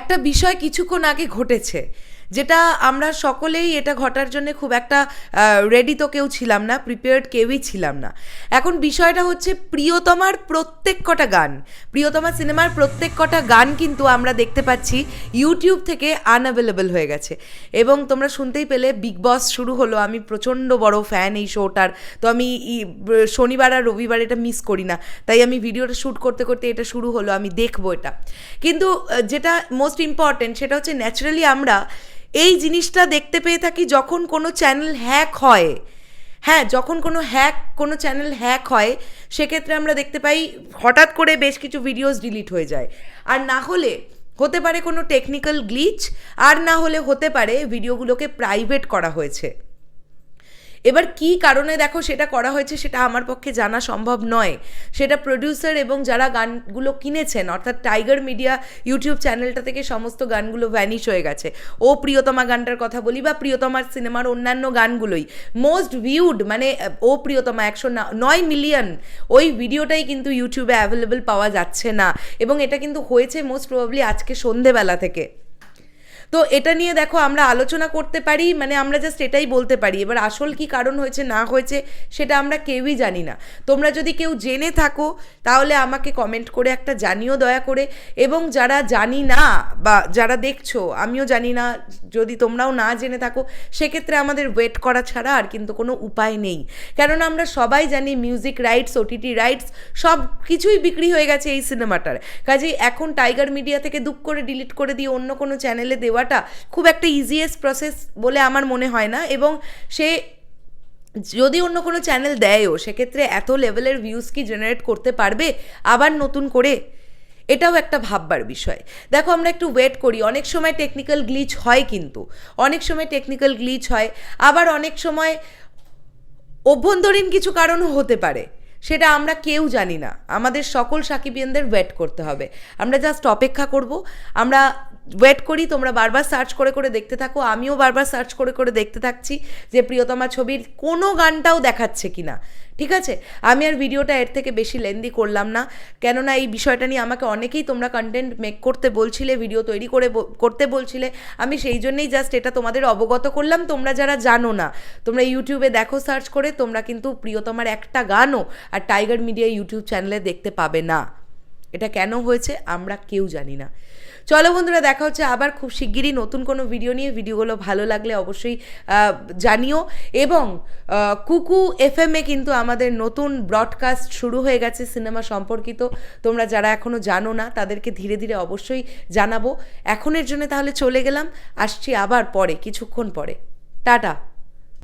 একটা বিষয় কিছুক্ষণ আগে ঘটেছে, যেটা আমরা সকলেই এটা ঘটার জন্য খুব একটা রেডি তো কেউ ছিলাম না, প্রিপেয়ার্ড কেউই ছিলাম না। এখন বিষয়টা হচ্ছে প্রিয়তমার প্রত্যেক কটা গান, প্রিয়তমা সিনেমার প্রত্যেক কটা গান কিন্তু আমরা দেখতে পাচ্ছি ইউটিউব থেকে আনঅ্যাভেলেবল হয়ে গেছে। এবং তোমরা শুনতেই পেলে বিগ বস শুরু হলো, আমি প্রচণ্ড বড় ফ্যান এই শোটার, তো আমি শনিবার আর রবিবার এটা মিস করি না, তাই আমি ভিডিওটা শ্যুট করতে করতে এটা শুরু হলো, আমি দেখবো এটা। কিন্তু যেটা মোস্ট ইম্পর্টেন্ট সেটা হচ্ছে ন্যাচারালি আমরা এই জিনিসটা দেখতে পেয়ে থাকি যখন কোনো চ্যানেল হ্যাক হয়। হ্যাঁ, যখন কোনো চ্যানেল হ্যাক হয় সেক্ষেত্রে আমরা দেখতে পাই হঠাৎ করে বেশ কিছু ভিডিওস ডিলিট হয়ে যায়, আর না হলে হতে পারে কোনো টেকনিক্যাল গ্লিচ, আর না হলে হতে পারে ভিডিওগুলোকে প্রাইভেট করা হয়েছে। এবার কি কারণে দেখো সেটা করা হয়েছে সেটা আমার পক্ষে জানা সম্ভব নয়, সেটা প্রডিউসার এবং যারা গানগুলো কিনেছেন অর্থাৎ টাইগার মিডিয়া ইউটিউব চ্যানেলটা থেকে সমস্ত গানগুলো ভ্যানিশ হয়ে গেছে। ও প্রিয়তমা গানটার কথা বলি বা প্রিয়তমার সিনেমার অন্যান্য গানগুলোই মোস্ট ভিউড, মানে ও প্রিয়তমা 109 মিলিয়ন, ওই ভিডিওটাই কিন্তু ইউটিউবে অ্যাভেলেবল পাওয়া যাচ্ছে না, এবং এটা কিন্তু হয়েছে মোস্ট প্রবাবলি আজকে সন্ধেবেলা থেকে। তো এটা নিয়ে দেখো আমরা আলোচনা করতে পারি, মানে আমরা জাস্ট এটাই বলতে পারি। এবার আসল কি কারণ হয়েছে না হয়েছে সেটা আমরা কেউই জানি না। তোমরা যদি কেউ জেনে থাকো তাহলে আমাকে কমেন্ট করে একটা জানিও দয়া করে, এবং যারা জানি না বা যারা দেখছো আমিও জানি না, যদি তোমরাও না জেনে থাকো সেক্ষেত্রে আমাদের ওয়েট করা ছাড়া আর কিন্তু কোনো উপায় নেই। কেননা আমরা সবাই জানি মিউজিক রাইটস, ওটিটি রাইটস সব কিছুই বিক্রি হয়ে গেছে এই সিনেমাটার। কাজেই এখন টাইগার মিডিয়া থেকে দুপ করে ডিলিট করে দিয়ে অন্য কোনো চ্যানেলে দেওয়াটা খুব একটা ইজিয়েস্ট প্রসেস বলে আমার মনে হয় না, এবং সে যদি অন্য কোনো চ্যানেল দেয়ও সেক্ষেত্রে এত লেভেলের ভিউজ কি জেনারেট করতে পারবে আবার নতুন করে, এটাও একটা ভাববার বিষয়। দেখো আমরা একটু ওয়েট করি, অনেক সময় টেকনিক্যাল গ্লিচ হয়, কিন্তু অনেক সময় টেকনিক্যাল গ্লিচ হয়, আবার অনেক সময় অভ্যন্তরীণ কিছু কারণও হতে পারে, সেটা আমরা কেউ জানি না। আমাদের সকল সাকিবিয়ানদের ওয়েট করতে হবে, আমরা জাস্ট অপেক্ষা করব, আমরা ওয়েট করি। তোমরা বারবার সার্চ করে করে দেখতে থাকো, আমিও বারবার সার্চ করে করে দেখতে থাকছি যে প্রিয়তমা ছবির কোনো গানটাও দেখাচ্ছে কি না। ঠিক আছে, আমি আর ভিডিওটা এর থেকে বেশি লেন্দি করলাম না, কেননা এই বিষয়টা নিয়ে আমাকে অনেকেই তোমরা কন্টেন্ট মেক করতে বলছিলে, ভিডিও তৈরি করতে বলছিলে, আমি সেই জন্যেই জাস্ট এটা তোমাদের অবগত করলাম। তোমরা যারা জানো না, তোমরা ইউটিউবে দেখো সার্চ করে, তোমরা কিন্তু প্রিয়তমার একটা গানও আর টাইগার মিডিয়া ইউটিউব চ্যানেলে দেখতে পাবে না। এটা কেন হয়েছে আমরা কেউ জানি না। চলো বন্ধুরা, দেখা হচ্ছে আবার খুব শিগগিরই নতুন কোনো ভিডিও নিয়ে। ভিডিওগুলো ভালো লাগলে অবশ্যই জানিও, এবং কুকু এফএমে কিন্তু আমাদের নতুন ব্রডকাস্ট শুরু হয়ে গেছে সিনেমা সম্পর্কিত। তোমরা যারা এখনও জানো না তাদেরকে ধীরে ধীরে অবশ্যই জানাবো। এখনের জন্য তাহলে চলে গেলাম, আসছি আবার পরে, কিছুক্ষণ পরে। টাটা।